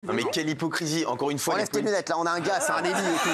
Non mais quelle hypocrisie, encore une fois. Enlève tes lunettes, là, on a un gars, c'est un élu et tout.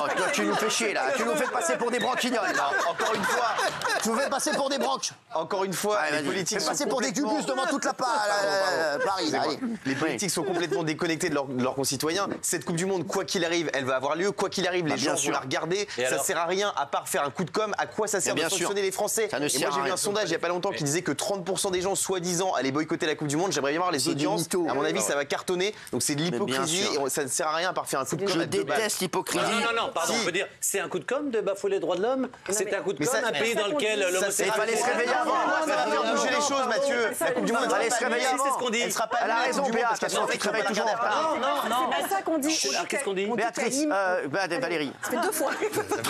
Oh, toi, tu nous fais chier, là. Tu nous fais passer pour des branquignoles, là. Encore une fois. Tu nous fais passer pour des branques. Encore une fois, les politiques sont passer pour des cubus devant toute la Paris, là, allez. Les politiques sont complètement déconnectés de leurs concitoyens. Cette Coupe du Monde, quoi qu'il arrive, elle va avoir lieu. Quoi qu'il arrive, les gens vont la regarder. Ça sert à rien, à part faire un coup de com'. À quoi ça sert de sanctionner les Français? Et moi, j'ai vu un sondage il y a pas longtemps qui disait que 30% des gens, soi-disant, allaient boycotter la Coupe du Monde. J'aimerais bien voir les audiences. À mon avis, ça va cartonner. Donc c'est de l'hypocrisie et ça ne sert à rien à part faire un coup de com'. Je déteste l'hypocrisie. Non, pardon, on peut dire, c'est un coup de com' de bafouer les droits de l'homme. C'est un coup de com', un pays dans lequel l'homosexualité... Il fallait se réveiller avant. Ça va faire bouger les choses, Mathieu. La Coupe du Monde, il fallait se réveiller avant. C'est ce qu'on dit. Elle sera pas Elle a raison, Béat, parce qu'on se réveille toujours en retard. Non. C'est pas ça qu'on dit. Qu'est-ce qu'on dit? Béatrice, Valérie. Ça fait 2 fois.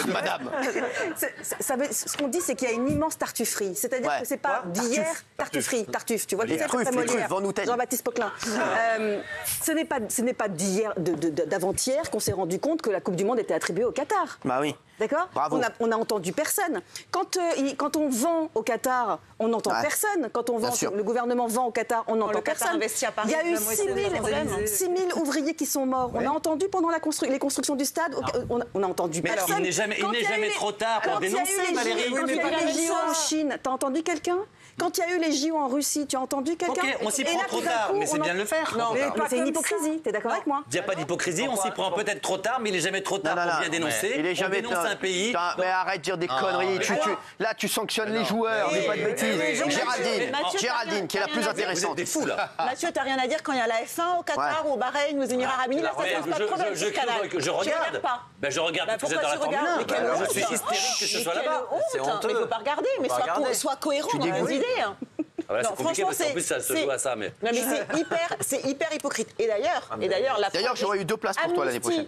Madame. Ce qu'on dit, c'est qu'il y a une immense tartufferie. C'est-à-dire que c'est pas d'hier, tartufferie. Tartuffe, tu vois, Les truffes, Jean-Baptiste Poquelin. Ce n'est pas d'hier, d'avant-hier qu'on s'est rendu compte que la Coupe du Monde était attribuée au Qatar. Bah oui. D'accord. On n'a entendu personne. Quand on vend au Qatar, on n'entend personne. Quand le gouvernement vend au Qatar, on n'entend personne. Il y a eu 6 000 ouvriers qui sont morts. On a entendu pendant les constructions du stade, on n'a entendu personne. Il n'est jamais trop tard pour dénoncer, Valérie. Quand il y a eu les JO en Chine, t'as entendu quelqu'un? Quand il y a eu les JO en Russie, tu as entendu quelqu'un? Ok, on s'y prend trop tard, mais c'est bien de le faire. Non, c'est une hypocrisie, t'es d'accord avec moi? Il n'y a pas d'hypocrisie, on s'y prend peut-être trop tard, mais il n'est jamais trop tard pour bien dénoncer. Il est jamais on dénonce un pays. Mais arrête de dire des conneries. Là, tu sanctionnes les joueurs, mais pas de bêtises. Géraldine, qui est la plus intéressante. Vous êtes des fous, là. Mathieu, t'as rien à dire quand il y a la F1 au Qatar ou au Bahreïn ou aux Émirats Arabes Unis? Là, ça pose pas de problème. Je regarde. Je regarde parce que vous êtes dans la Formule 1. Je suis hystérique que ce soit là-bas. C'est honteux. Il ne faut pas regarder, mais sois cohérent dans vos idées. C'est compliqué parce qu'en plus ça se joue à ça. Mais c'est hyper hypocrite. Et d'ailleurs, j'aurais eu 2 places pour toi l'année prochaine.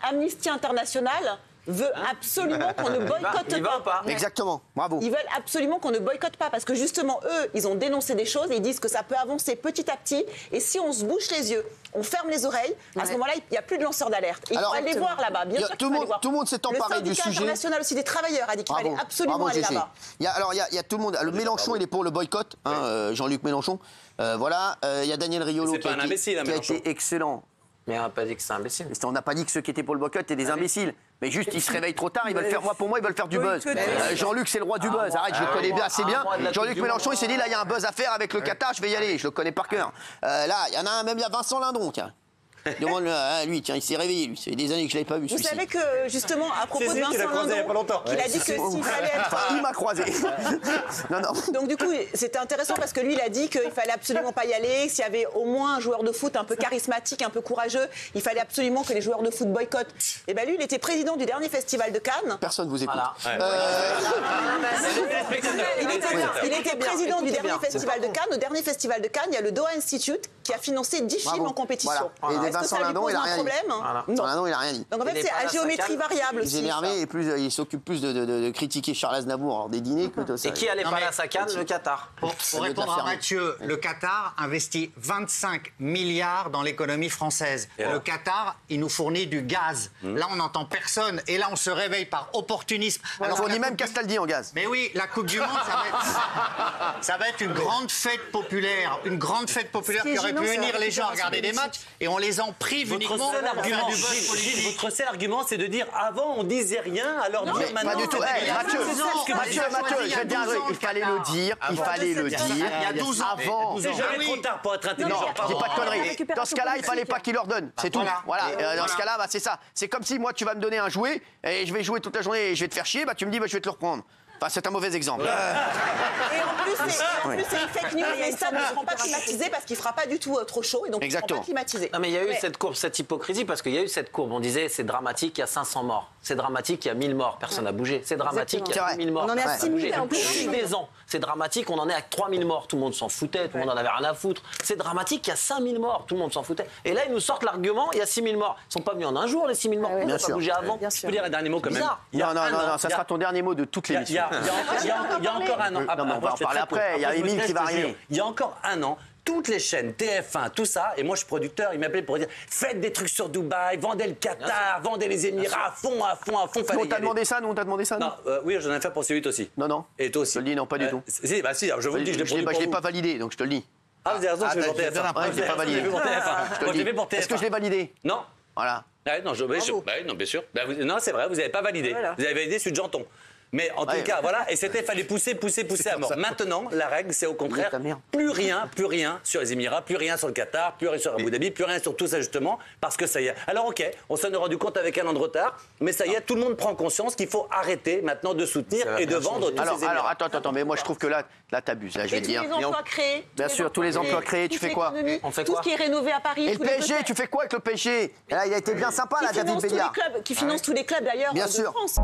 Amnesty International veut absolument qu'on ne boycotte pas. Exactement, bravo. Ils veulent absolument qu'on ne boycotte pas parce que justement, eux, ils ont dénoncé des choses et ils disent que ça peut avancer petit à petit. Et si on se bouche les yeux, on ferme les oreilles, à ce moment-là, il n'y a plus de lanceurs d'alerte. Il faut aller voir là-bas, bien sûr. Tout le monde s'est emparé du sujet. Le syndicat international aussi des travailleurs a dit qu'il fallait absolument aller là-bas. Il y a tout le monde. Mélenchon, il est pour le boycott, Jean-Luc Mélenchon. Voilà, il y a Daniel Riolo qui a été excellent. Mais on n'a pas dit que c'est imbécile. On n'a pas dit que ceux qui étaient pour le boycott étaient des imbéciles. Mais juste, ils se réveillent trop tard, ils veulent faire, pour moi, ils veulent faire du buzz. Jean-Luc, c'est le roi du buzz. Arrête, je le connais bien assez bien. Jean-Luc Mélenchon, il s'est dit, là, il y a un buzz à faire avec le Qatar, je vais y aller. Je le connais par cœur. Là, il y en a un, même il y a Vincent Lindon, tiens. Demande-le à lui, tiens, il s'est réveillé, lui. Ça fait des années que je ne l'avais pas vu. Vous savez que, justement, à propos de Vincent Lindon, qu'il a dit que s'il fallait être. Il m'a croisé. Non. Donc, du coup, c'était intéressant parce que lui, il a dit qu'il fallait absolument pas y aller. S'il y avait au moins un joueur de foot un peu charismatique, un peu courageux, il fallait absolument que les joueurs de foot boycottent. Et bien, lui, il était président du dernier festival de Cannes. Personne vous écoute. Il était président du dernier festival de Cannes. Au dernier festival de Cannes, il y a le Doha Institute qui a financé 10 films en compétition. Vincent Lindon, il a rien dit. Vincent Lindon, il a rien dit. Donc en fait, c'est à géométrie variable aussi. Il est énervé et il s'occupe plus de critiquer Charles Aznavour hors des dîners que de ça. Et qui allait pas à Cannes? Le Qatar. Pour répondre à Mathieu, le Qatar investit 25 milliards dans l'économie française. Le Qatar, il nous fournit du gaz. Là, on n'entend personne. Et là, on se réveille par opportunisme. Alors, on dit même Castaldi en gaz. Mais oui, la Coupe du Monde, ça va être une grande fête populaire. Une grande fête populaire qui aurait pu unir les gens à regarder des matchs. Et on les en prive uniquement. Votre seul argument, c'est de dire avant on disait rien, alors dire maintenant. Pas du tout. Mathieu, je vais te dire un truc. Il fallait le dire. Il y a 12 ans. Avant. C'est jamais trop tard pour être intelligent. Non, dis pas de conneries. Dans ce cas-là, il fallait pas qu'il leur donne. C'est tout. Voilà. Dans ce cas-là, c'est ça. C'est comme si moi, tu vas me donner un jouet et je vais jouer toute la journée et je vais te faire chier. Tu me dis, je vais te le reprendre. Enfin, c'est un mauvais exemple. Et en plus, c'est une fake news. Les stades ne seront pas climatisés parce qu'il ne fera pas du tout trop chaud et donc ils ne seront pas climatisés. Non, mais il y a eu cette courbe, cette hypocrisie, parce qu'il y a eu cette courbe. On disait, c'est dramatique, il y a 500 morts. C'est dramatique, il y a 1000 morts. Personne n'a bougé. C'est dramatique, il y a 1000 morts. On en est à 6 000 en plus. Depuis des ans. C'est dramatique, on en est à 3000 morts. Tout le monde s'en foutait, tout le monde en avait rien à foutre. C'est dramatique, il y a 5000 morts. Tout le monde s'en foutait. Et là, ils nous sortent l'argument, il y a 6000 morts. Ils ne sont pas venus en un jour, les 6000 morts. Ils n'ont pas bougé avant. Je peux dire un dernier mot quand même. Non, ça sera ton dernier mot de toute l'émission. Il y a encore un an. On va en parler après. Il y a Émile qui va arriver. Il y a encore un an, toutes les chaînes, TF1, tout ça, et moi je suis producteur, ils m'appelaient pour dire faites des trucs sur Dubaï, vendez le Qatar, vendez les Émirats à fond. Nous on t'a demandé ça, Non, oui, j'en ai fait pour C8 aussi. Non. Et toi aussi. Je te le dis, non, pas du tout. Si, je vous le dis, je l'ai l'ai pas validé, donc je te le dis. Ah, vous avez raison, je vais pour TF1. Je l'ai pas validé. Est-ce que je l'ai validé? Non. Voilà. Non, non, bien sûr. Non, c'est vrai, vous n'avez pas validé. Voilà. Vous avez validé celui de Janton. Mais en tout cas, voilà, et c'était, fallait pousser à mort. Maintenant, la règle, c'est au contraire, plus rien sur les Émirats, plus rien sur le Qatar, plus rien sur Abu Dhabi, plus rien sur tout ça, justement, parce que ça y est. Alors, ok, on s'en est rendu compte avec un an de retard, mais ça y est, tout le monde prend conscience qu'il faut arrêter maintenant de soutenir et de vendre tous ces Émirats. Alors, attends, mais moi, je trouve que là t'abuses, là, je vais te dire. Tous les emplois créés. Bien sûr, tous les emplois créés, tu fais quoi? On fait quoi? Tout ce qui est rénové à Paris. Et le PSG, tu fais quoi avec le PSG? Là, il a été bien sympa, là, David Béliard. Qui finance tous les clubs, d'ailleurs, de France.